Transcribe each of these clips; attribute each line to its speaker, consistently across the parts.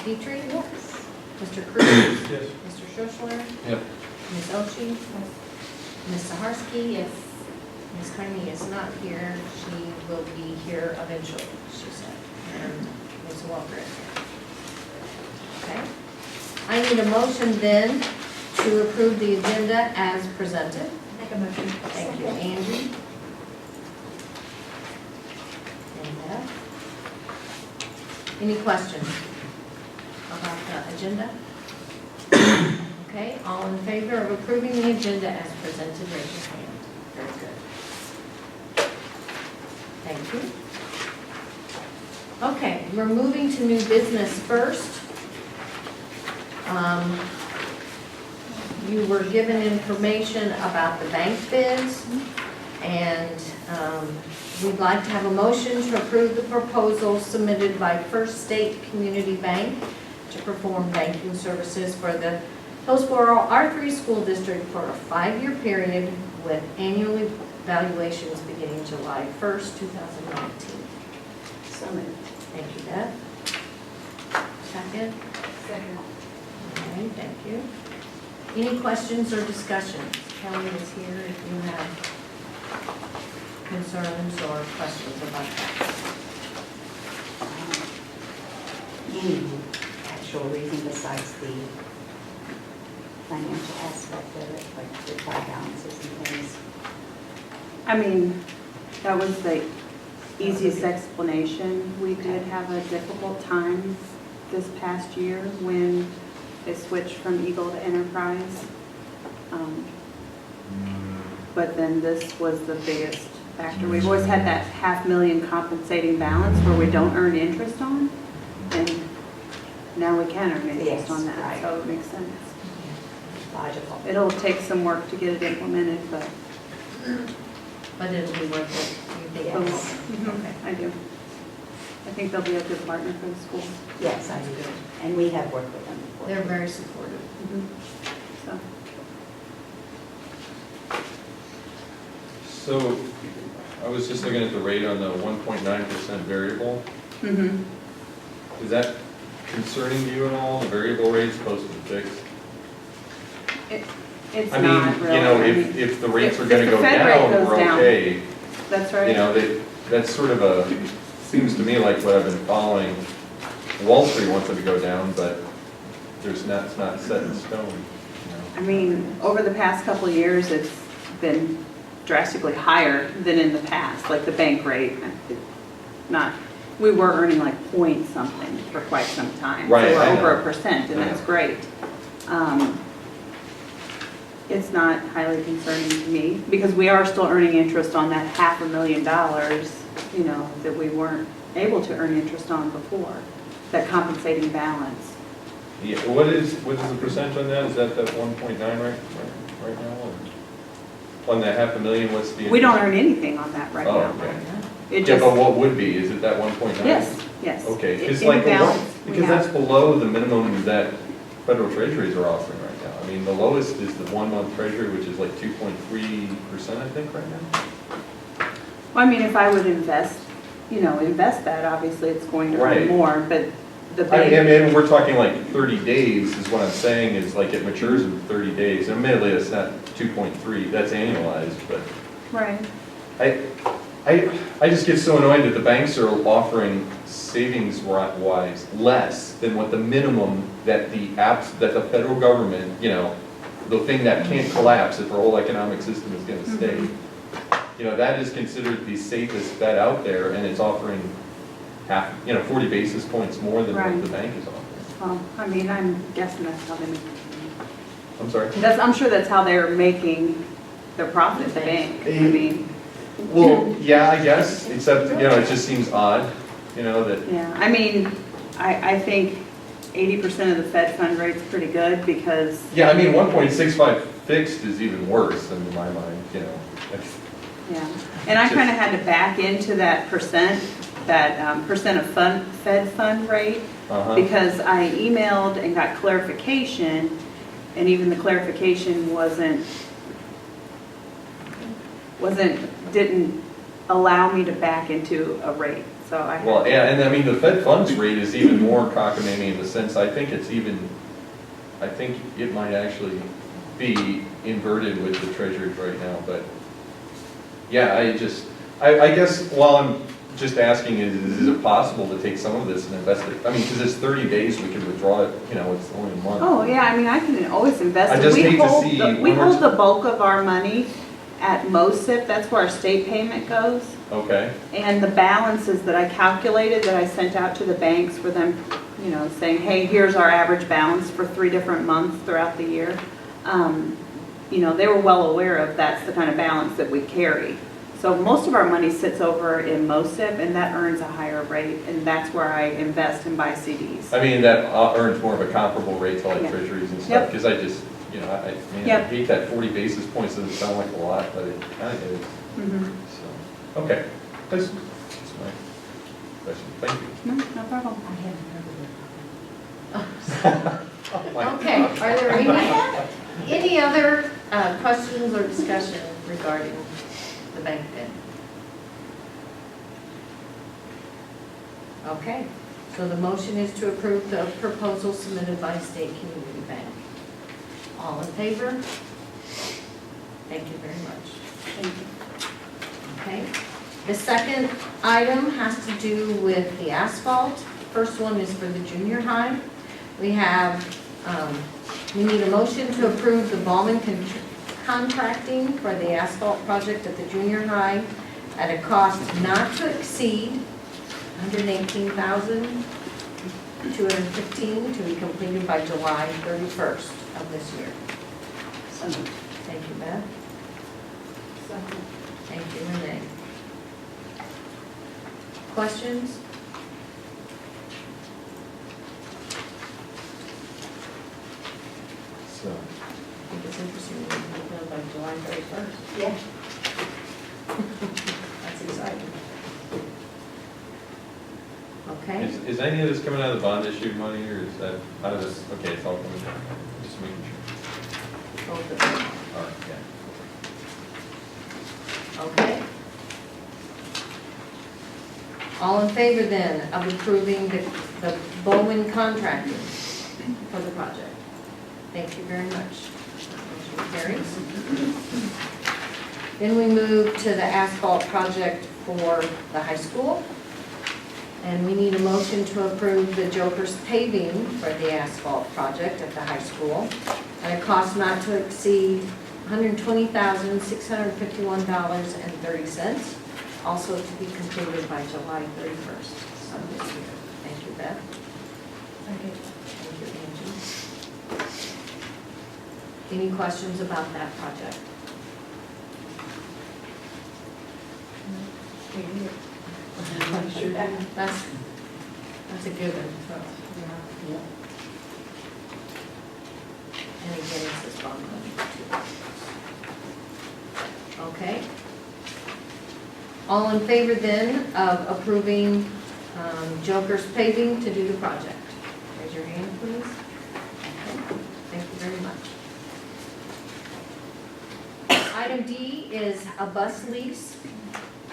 Speaker 1: Petrie?
Speaker 2: Yes.
Speaker 1: Mr. Cruz?
Speaker 3: Yes.
Speaker 1: Mr. Schuschler?
Speaker 3: Yep.
Speaker 1: Ms. Oshie? Ms. Saharsky?
Speaker 2: Yes.
Speaker 1: Ms. Carney is not here. She will be here eventually, she said. And Ms. Walker is here. Okay. I need a motion then to approve the agenda as presented.
Speaker 2: Make a motion.
Speaker 1: Thank you, Angie. And Beth. Any questions about the agenda? Okay, all in favor of approving the agenda as presented, raise your hand. Very good. Thank you. Okay, we're moving to new business first. You were given information about the bank bids, and we'd like to have a motion to approve the proposal submitted by First State Community Bank to perform banking services for the Hillsborough R3 School District for a 5-year period with annual evaluations beginning July 1st, 2019.
Speaker 2: So moved.
Speaker 1: Thank you, Beth. Second?
Speaker 2: Second.
Speaker 1: All right, thank you. Any questions or discussions? Kelly is here if you have concerns or questions about that.
Speaker 2: Any actual reason besides the financial aspect of it, like the trial balances and things?
Speaker 4: I mean, that was the easiest explanation. We did have a difficult time this past year when they switched from Eagle to Enterprise. But then this was the biggest factor. We've always had that $500,000 compensating balance where we don't earn interest on, and now we can earn interest
Speaker 2: Yes,
Speaker 4: on that,
Speaker 2: right.
Speaker 4: so it makes sense.
Speaker 2: Logical.
Speaker 4: It'll take some work to get it implemented, but
Speaker 1: But it'll be worth it, you think?
Speaker 2: Yes.
Speaker 1: Okay.
Speaker 4: I do. I think they'll be a good partner for the school.
Speaker 2: Yes, I do. And we have worked with them before.
Speaker 1: They're very supportive.
Speaker 4: So,
Speaker 3: So I was just looking at the rate on the 1.9% variable.
Speaker 4: mhm.
Speaker 3: Is that concerning to you at all, the variable rates opposed to the fixed?
Speaker 4: It's
Speaker 3: I
Speaker 4: not
Speaker 3: mean,
Speaker 4: really.
Speaker 3: you know,
Speaker 4: I mean,
Speaker 3: if the rates
Speaker 4: if-
Speaker 3: are
Speaker 4: if
Speaker 3: gonna
Speaker 4: the
Speaker 3: go
Speaker 4: Fed rate
Speaker 3: down,
Speaker 4: goes
Speaker 3: we're
Speaker 4: down,
Speaker 3: okay.
Speaker 4: That's right.
Speaker 3: You know, that's sort of a, seems to me like what I've been following. Wall Street wants it to go down, but it's not set in stone, you know.
Speaker 4: I mean, over the past couple of years, it's been drastically higher than in the past, like the bank rate. We were earning like point something for quite some time.
Speaker 3: Right,
Speaker 4: So
Speaker 3: I
Speaker 4: we're over
Speaker 3: know.
Speaker 4: 1%, and
Speaker 3: I
Speaker 4: that's
Speaker 3: know.
Speaker 4: great. It's not highly concerning to me, because we are still earning interest on that $500,000, you know, that we weren't able to earn interest on before, that compensating balance.
Speaker 3: Yeah, what is the percent on that? Is that 1.9 right now? Or on that $500,000, what's the?
Speaker 4: We don't earn anything on that right
Speaker 3: Oh,
Speaker 4: now.
Speaker 3: okay.
Speaker 4: It
Speaker 3: Yeah,
Speaker 4: just,
Speaker 3: but what would be? Is it that 1.9?
Speaker 4: yes, yes.
Speaker 3: Okay, because
Speaker 4: In
Speaker 3: like,
Speaker 4: balance, we
Speaker 3: because
Speaker 4: have-
Speaker 3: that's below the minimum that federal treasuries are offering right now. I mean, the lowest is the 1-month treasury, which is like 2.3%, I think, right now.
Speaker 4: Well, I mean, if I would invest that, obviously it's going to
Speaker 3: Right.
Speaker 4: earn more, but the
Speaker 3: I
Speaker 4: bank,
Speaker 3: mean, we're talking like 30 days is what I'm saying, is like it matures in 30 days. Admittedly, it's not 2.3, that's annualized, but
Speaker 4: right,
Speaker 3: I just get so annoyed that the banks are offering savings-wise less than what the minimum that the federal government, you know, the thing that can't collapse if our whole economic system is going to stay. You know, that is considered the safest bet out there, and it's offering 40 basis points more than what
Speaker 4: Right.
Speaker 3: the bank is offering.
Speaker 4: well, I mean, I'm guessing that's how they make,
Speaker 3: I'm sorry?
Speaker 4: I'm sure that's how they're making their profit at the bank. I mean,
Speaker 3: Well, yeah, I guess, except, you know, it just seems odd, you know, that,
Speaker 4: yeah, I mean, I think 80% of the Fed fund rate's pretty good, because,
Speaker 3: yeah, I mean, 1.65 fixed is even worse in my mind, you know.
Speaker 4: yeah. And I kind of had to back into that percent of Fed fund rate,
Speaker 3: Uh-huh.
Speaker 4: because I emailed and got clarification, and even the clarification didn't allow me to back into a rate. So I had.
Speaker 3: Well, yeah, and I mean, the Fed funds rate is even more cockamamie in the sense, I think it might actually be inverted with the treasuries right now, but, yeah, I guess, while I'm just asking, is it possible to take some of this and invest it? I mean, because it's 30 days, we can withdraw it, it's only a month.
Speaker 4: Oh, yeah, I mean, I can always invest.
Speaker 3: I
Speaker 4: it.
Speaker 3: just
Speaker 4: We
Speaker 3: hate to
Speaker 4: hold
Speaker 3: see
Speaker 4: the- We
Speaker 3: one or
Speaker 4: hold
Speaker 3: two-
Speaker 4: the bulk of our money at MOSIP, that's where our state payment goes.
Speaker 3: Okay,
Speaker 4: And the balances that I calculated, that I sent out to the banks for them, saying, hey, here's our average balance for 3 different months throughout the year. They were well aware of that's the kind of balance that we carry. So most of our money sits over in MOSIP, and that earns a higher rate, and that's where I invest and buy CDs.
Speaker 3: I mean, that earns more of a comparable rate to like
Speaker 4: Yeah.
Speaker 3: treasuries and stuff,
Speaker 4: Yep.
Speaker 3: because I just, I
Speaker 4: Yep.
Speaker 3: hate that 40 basis points, doesn't sound like a lot, but it kind of is,
Speaker 4: Mhm.
Speaker 3: so, okay, that's my question, thank you.
Speaker 4: No problem.
Speaker 2: I hadn't heard of it.
Speaker 3: Oh, my
Speaker 1: Okay,
Speaker 3: God.
Speaker 1: are there any other questions or discussion regarding the bank bid? Okay, so the motion is to approve the proposal submitted by State Community Bank. All in favor? Thank you very much.
Speaker 4: Thank you.
Speaker 1: Okay. The second item has to do with the asphalt. First one is for the junior high. We need a motion to approve the Ballman contracting for the asphalt project at the junior high at a cost not to exceed $118,215 to be completed by July 31st of this year.
Speaker 2: So moved.
Speaker 1: Thank you, Beth. Thank you, Renee. Questions?
Speaker 3: So,
Speaker 1: I think it's interesting that we'll be done by July 31st.
Speaker 2: Yeah.
Speaker 1: That's exciting. Okay,
Speaker 3: is any of this coming out of the bond issue money, or is that, how does this, okay, it's all coming down, just making sure.
Speaker 1: both of them.
Speaker 3: All right, yeah.
Speaker 1: Okay. All in favor then of approving the Bowman contracting for the project? Thank you very much. Motion carries. Then we move to the asphalt project for the high school. And we need a motion to approve the Joker's paving for the asphalt project at the high school at a cost not to exceed $120,651.30, also to be completed by July 31st of this year. Thank you, Beth. Thank you, Angie. Any questions about that project? That's a given. And again, it's this bond money too. Okay. All in favor then of approving Joker's paving to do the project? Raise your hand, please. Okay. Thank you very much. Item D is a bus lease.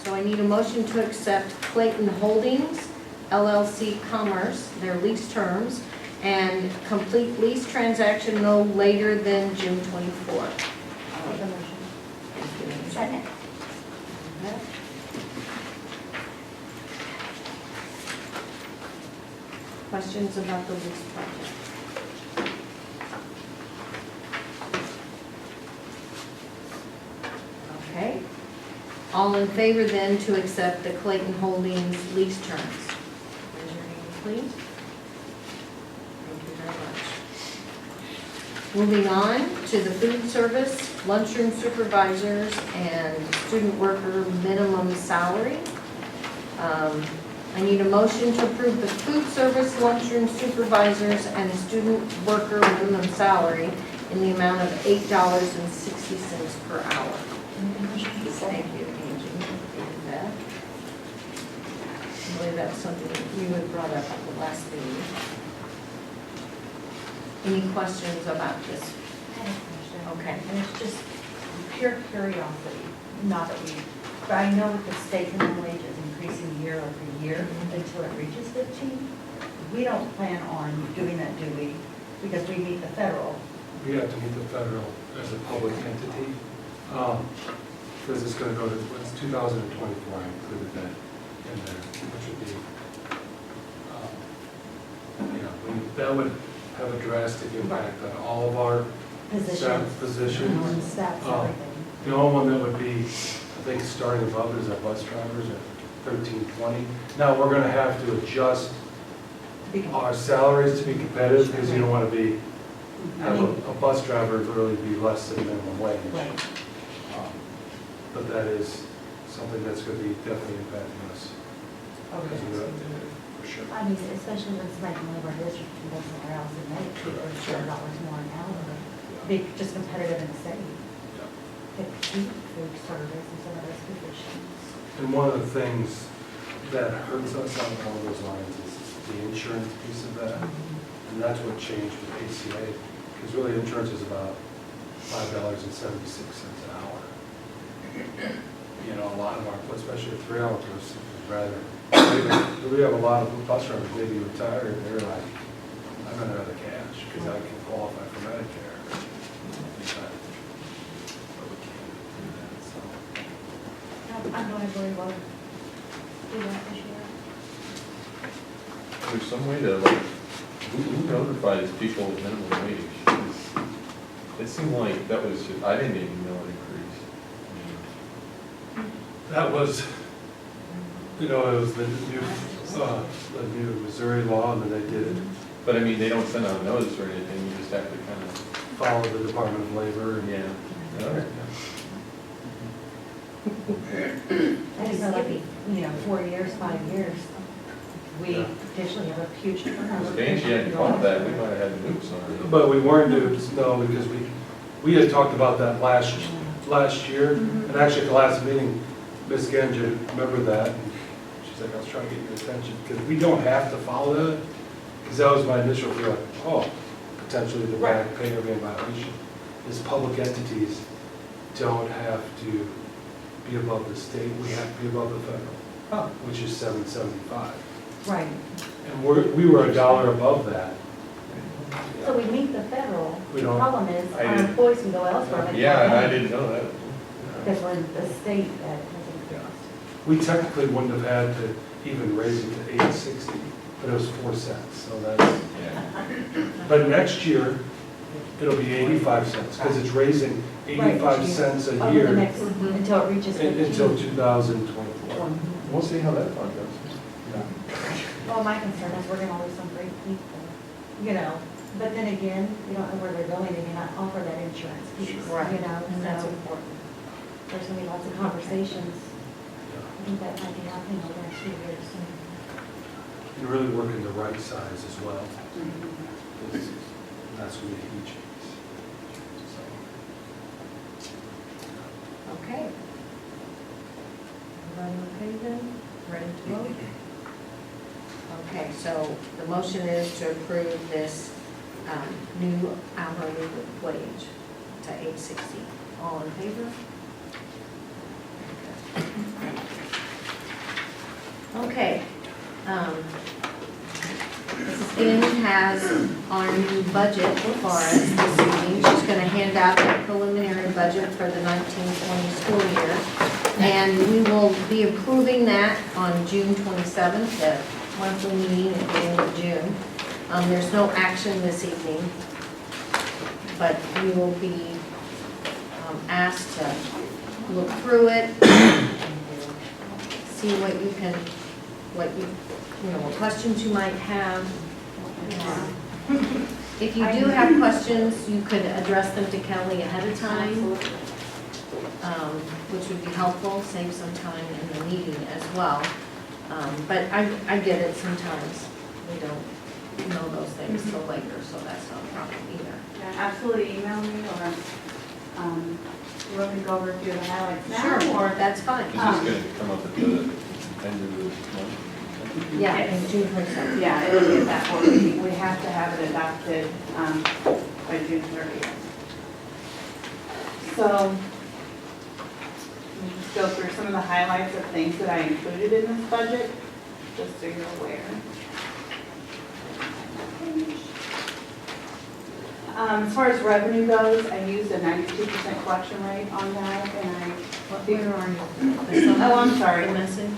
Speaker 1: So I need a motion to accept Clayton Holdings, LLC Commerce, their lease terms, and complete lease transaction no later than June 24th.
Speaker 2: I'll make the motion.
Speaker 1: Thank you, Angie.
Speaker 2: Second.
Speaker 1: Questions about the lease project? Okay. All in favor then to accept the Clayton Holdings lease terms? Raise your hand, please. Thank you very much. Moving on to the food service, lunchroom supervisors, and student worker minimum salary. I need a motion to approve the food service, lunchroom supervisors, and student worker minimum salary in the amount of $8.60 per hour. Thank you, Angie. And Beth. I believe that's something you had brought up at the last meeting. Any questions about this?
Speaker 5: I have a question.
Speaker 1: Okay.
Speaker 5: And it's just pure curiosity, not that we, but I know that the state minimum wage is increasing
Speaker 2: year over year until it reaches 15. We don't plan on doing that, do we? Because we meet the federal.
Speaker 5: We have to meet the federal as a public entity, because it's gonna go to, it's 2024, I included that in there, which would be, that would have a drastic impact on all of our
Speaker 2: Positions.
Speaker 5: positions.
Speaker 2: Staffs,
Speaker 5: Oh.
Speaker 2: everything.
Speaker 5: The only one that would be, I think, starting above is our bus drivers at 1320. Now, we're gonna have to adjust our salaries to be competitive, because you don't wanna be, have a bus driver literally be less than minimum wage.
Speaker 2: Right.
Speaker 5: But that is something that's gonna be definitely impacting us. Because of that, for sure.
Speaker 6: I mean, especially when it's making one of our districts and go somewhere else and make $200 more an hour, be just competitive in the state. Food service and some of those positions.
Speaker 5: And one of the things that hurts us on all those lines is the insurance piece of that. And that's what changed with ACA, because really insurance is about $5.76 an hour. You know, a lot of our, especially a 3-hour person, would rather, we have a lot of bus drivers, maybe retired, and they're like, I'd rather have the cash, because I can qualify for Medicare. But we can't do that, so.
Speaker 6: I'm going to really well do that this year.
Speaker 3: There's some way to, like, who notifies people with minimum wage? 'Cause it seemed like that was, I didn't even know it increased.
Speaker 5: That was, it was the new Missouri law, and then they did it,
Speaker 3: But I mean, they don't send out a notice or anything, you just have to kind of,
Speaker 5: follow the Department of Labor. And
Speaker 3: yeah.
Speaker 6: I just know like, 4 years, 5 years, we
Speaker 5: Yeah.
Speaker 6: additionally have a huge turnover.
Speaker 3: If Angie hadn't caught that, we might have had nukes on her.
Speaker 5: But we weren't doing, no, because we had talked about that last year, and actually at the last meeting, Ms. Genja remembered that, and she's like, I was trying to get your attention, because we don't have to follow that, because that was my initial feel, like, oh, potentially the back pay or being violation, is public entities don't have to be above the state, we have to be above the federal, which is $7.75.
Speaker 6: Right.
Speaker 5: And we were $1 above that.
Speaker 6: So we meet the federal.
Speaker 5: We
Speaker 6: The
Speaker 5: don't-
Speaker 6: problem is
Speaker 3: I
Speaker 6: our
Speaker 3: didn't-
Speaker 6: employees can go elsewhere. but they
Speaker 3: Yeah, and I
Speaker 6: can't.
Speaker 3: didn't know that.
Speaker 6: Because we're in the state that has increased.
Speaker 5: We technically wouldn't have had to even raise it to $8.60, but it was 4 cents, so that's,
Speaker 3: Yeah.
Speaker 5: but next year, it'll be 85 cents, because it's raising 85 cents a
Speaker 6: Over the
Speaker 5: year
Speaker 6: next, until it reaches 15.
Speaker 5: until 2024.
Speaker 3: We'll see how that one goes.
Speaker 6: Well, my concern is we're gonna lose some great people, but then again, you don't know where they're going, and you're not offer that insurance piece,
Speaker 1: Right.
Speaker 6: And that's
Speaker 1: So-
Speaker 6: important. There's gonna be lots of conversations. I think that might be happening over the next few years.
Speaker 5: And really working the right size as well. That's going to be a huge piece. So,
Speaker 1: Okay. Everybody okay then? Ready to vote? Okay, so the motion is to approve this new hourly wage to $8.60. All in favor? Okay. Mrs. Finn has our new budget for us this evening. She's going to hand out the preliminary budget for the 1920 school year. And we will be approving that on June 27th, the monthly meeting at the end of June. There's no action this evening, but we will be asked to look through it, see what questions you might have. If you do have questions, you could address them to Kelly ahead of time, which would be helpful, save some time in the meeting as well. But I get it, sometimes we don't know those things till later, so that's not a problem either.
Speaker 4: Yeah, absolutely, email me, or, you want me to go over a few of the highlights now?
Speaker 1: Sure,
Speaker 4: Or,
Speaker 1: that's fine.
Speaker 3: Is this going to come up at the end of the month?
Speaker 1: Yeah, in June 27th.
Speaker 4: yeah, it'll be at that board meeting. We have to have it adopted, by June 30th. So, we just go go through some of the highlights of things that I included in this budget, just so you're aware. As far as revenue goes, I used a 92% collection rate on that, and
Speaker 1: Where are you?
Speaker 4: Oh, I'm sorry.
Speaker 1: The message?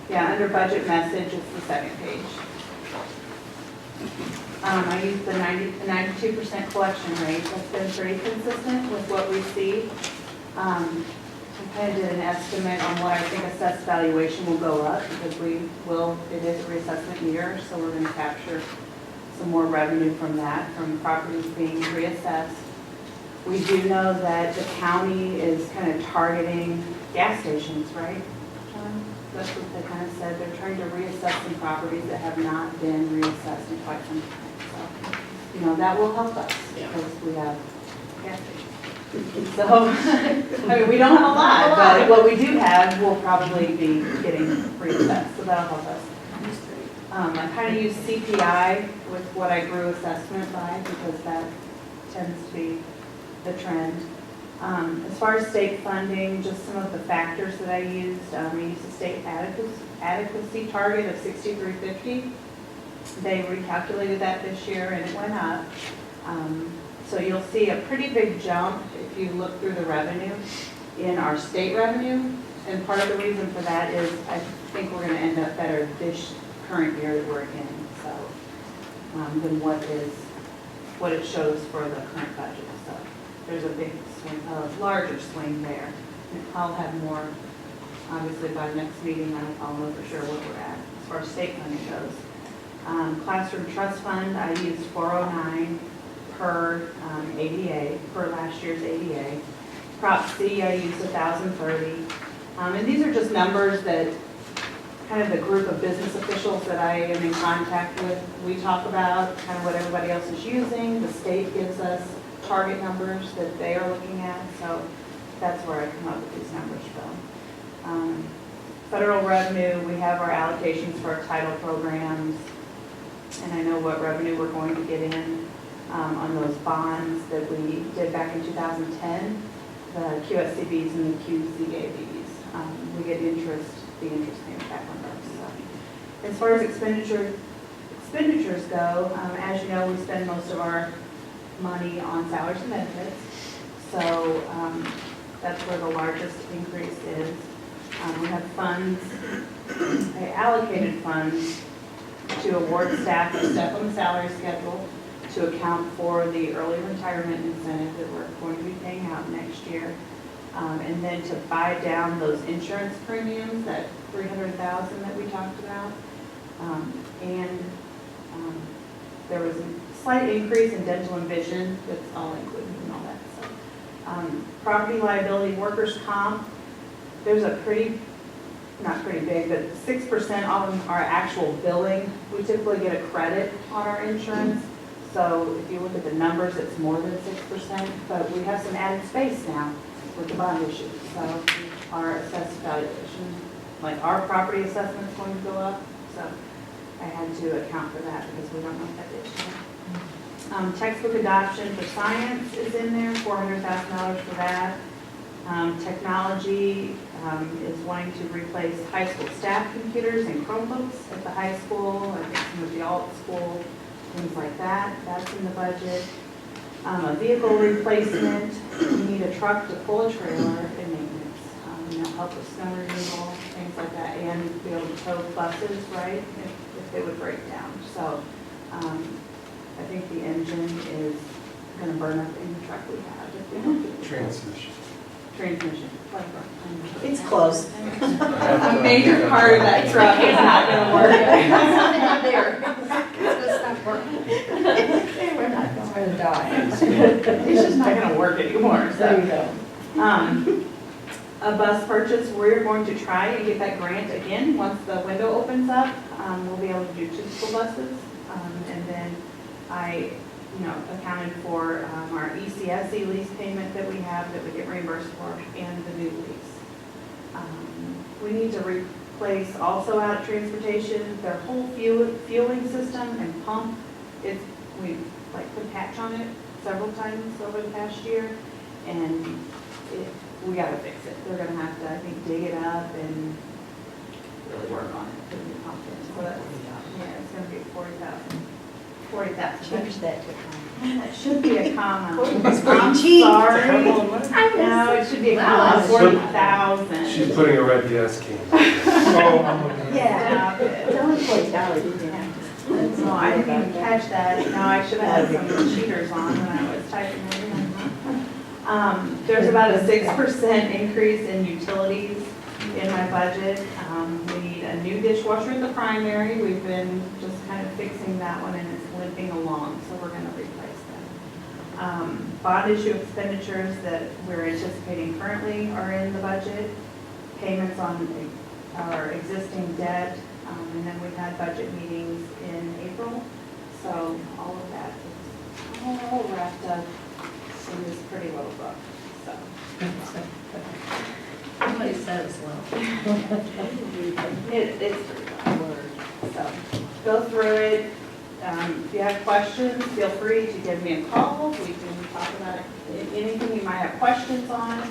Speaker 4: yeah, under budget message, it's the second page. I used the 92% collection rate. That's been pretty consistent with what we see. I kind of did an estimate on what I think assessed valuation will go up, because it is a reassessment year, so we're going to capture some more revenue from that, from properties being reassessed. We do know that the county is kind of targeting gas stations, right, John? That's what they kind of said. They're trying to reassess some properties that have not been reassessed in quite some time. So, that will help us because we have gas stations. So, I mean, we don't have a lot, but what we do have will probably be getting reassessed, so that'll help us. I kind of use CPI with what I grew assessment by because that tends to be the trend. As far as state funding, just some of the factors that I used. I used a state adequacy target of 6350. They recalculated that this year and it went up. So you'll see a pretty big jump if you look through the revenue in our state revenue. And part of the reason for that is I think we're going to end up better this current year that we're in, so than what it shows for the current budget. So there's a big swing, a larger swing there. And I'll have more, obviously by the next meeting, I'll know for sure what we're at as far as state funding goes. Classroom trust fund, I used 409 per ADA, per last year's ADA. Prop C, I used 1,030. And these are just numbers that kind of the group of business officials that I am in contact with, we talk about kind of what everybody else is using. The state gives us target numbers that they are looking at, so that's where I come up with these numbers from. Federal revenue, we have our allocations for our title programs, and I know what revenue we're going to get in on those bonds that we did back in 2010, the QSCBs and the QZABs. We get the interest payment back on those. So. As far as expenditures go, as you know, we spend most of our money on salaries and benefits. So that's where the largest increase is. We have funds, allocated funds to award staff a step on the salary schedule to account for the early retirement incentive that we're going to be paying out next year. And then to buy down those insurance premiums, that $300,000 that we talked about. There was a slight increase in dental and vision, that's all included in all that. So, property liability, workers' comp, there's a not pretty big, but 6% on our actual billing. We typically get a credit on our insurance. So if you look at the numbers, it's more than 6%, but we have some added space now with the bond issue. So our assessed valuation, like our property assessment is going to go up. So I had to account for that because we don't know what that is. Textbook adoption for science is in there, $400,000 for that. Technology is wanting to replace high school staff computers and Chromebooks at the high school, I think some of the alt school, things like that. That's in the budget. A vehicle replacement, we need a truck to pull a trailer and maintenance, help with snow removal, things like that, and be able to tow buses, right, if they would break down. So I think the engine is going to burn up in the truck we have if we don't do it.
Speaker 5: Transmission.
Speaker 4: Transmission.
Speaker 2: It's close.
Speaker 4: A major part of that truck is not going to work.
Speaker 1: Something out there. It's gonna stop working.
Speaker 2: We're not
Speaker 1: It's
Speaker 2: going.
Speaker 1: gonna die.
Speaker 4: It's just not going to work anymore,
Speaker 2: There you
Speaker 4: so.
Speaker 2: go.
Speaker 4: A bus purchase, we're going to try and get that grant again. Once the window opens up, we'll be able to do 2 school buses. And then I, accounted for our ECSE lease payment that we have that we get reimbursed for and the new lease. We need to replace also out at transportation, their whole fueling system and pump. We put a patch on it several times over the past year, and we gotta fix it. They're gonna have to, I think, dig it up and really work on it to be confident. So that's, yeah, it's gonna be 40,000. 40,000.
Speaker 2: Change that to.
Speaker 4: It should be a comma.
Speaker 2: It's
Speaker 4: I'm
Speaker 2: pretty cheap.
Speaker 4: sorry. No, it should be a
Speaker 1: Wow.
Speaker 4: comma, 40,000.
Speaker 5: She's putting a red yes can. Oh, I'm looking.
Speaker 2: Yeah.
Speaker 4: Stop it.
Speaker 2: It's only $40, you didn't have to.
Speaker 4: No, I didn't even catch that. No, I should have had some cheaters on when I was typing it in. There's about a 6% increase in utilities in my budget. We need a new dishwasher at the primary. We've been just kind of fixing that one and it's limping along, so we're gonna replace that. Bond issue expenditures that we're anticipating currently are in the budget. Payments on our existing debt, and then we've had budget meetings in April. So all of that is all wrapped up in this pretty little book, so.
Speaker 1: Somebody said as well.
Speaker 4: It's pretty long. So go through it. If you have questions, feel free to give me a call. We can talk about anything you might have questions on, and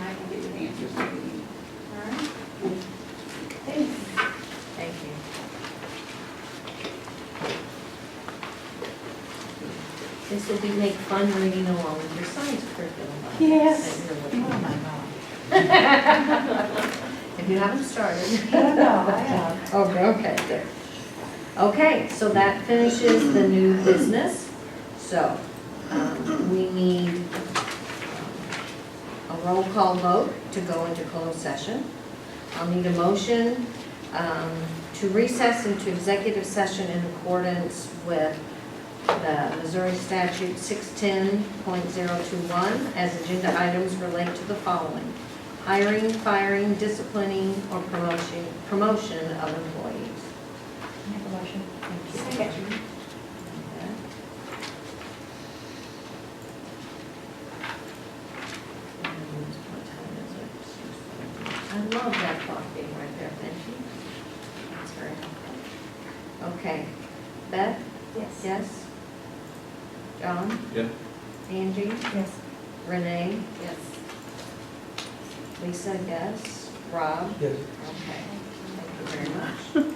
Speaker 4: I can get you the answers that you need. All right? Thanks.
Speaker 1: Thank you. This will be make fun reading along with your science curriculum.
Speaker 4: Yes.
Speaker 1: That you're
Speaker 2: Oh,
Speaker 1: looking
Speaker 2: my
Speaker 1: at.
Speaker 2: God.
Speaker 1: If you haven't started.
Speaker 2: No, I have.
Speaker 1: Okay, good. Okay, so that finishes the new business. So, we need a roll call vote to go into closed session. I'll need a motion to recess into executive session in accordance with the Missouri statute 610.021 as agenda items relate to the following: hiring, firing, disciplining, or promotion of employees.
Speaker 2: Make a motion.
Speaker 1: Thank you. Okay. And what time is it? I love that clock being right there, thank you. That's very helpful. Okay, Beth?
Speaker 2: Yes.
Speaker 1: Yes? John?
Speaker 3: Yeah.
Speaker 1: Angie?
Speaker 2: Yes.
Speaker 1: Renee? Yes. Lisa, yes. Rob?
Speaker 5: Yes.
Speaker 1: Okay, thank you very much.